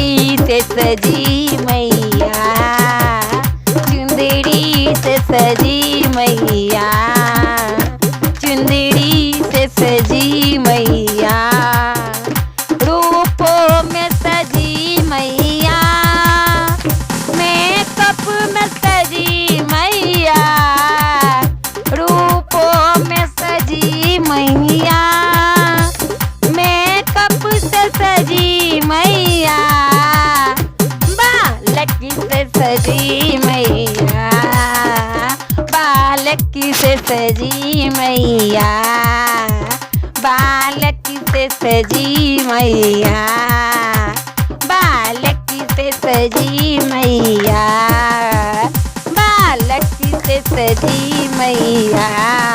चुंदड़ी से सजी मैया, चुंदड़ी से सजी मैया, चुंदड़ी से सजी मैया, रूपों में सजी मैया, मेकअप में सजी मैया, रूपों में सजी मैया, मेकअप से सजी मैया, बालकी से सजी मैया, बालकी से सजी मैया, बालकी से सजी मैया, बालकी से सजी मैया, बालकी से सजी मैया।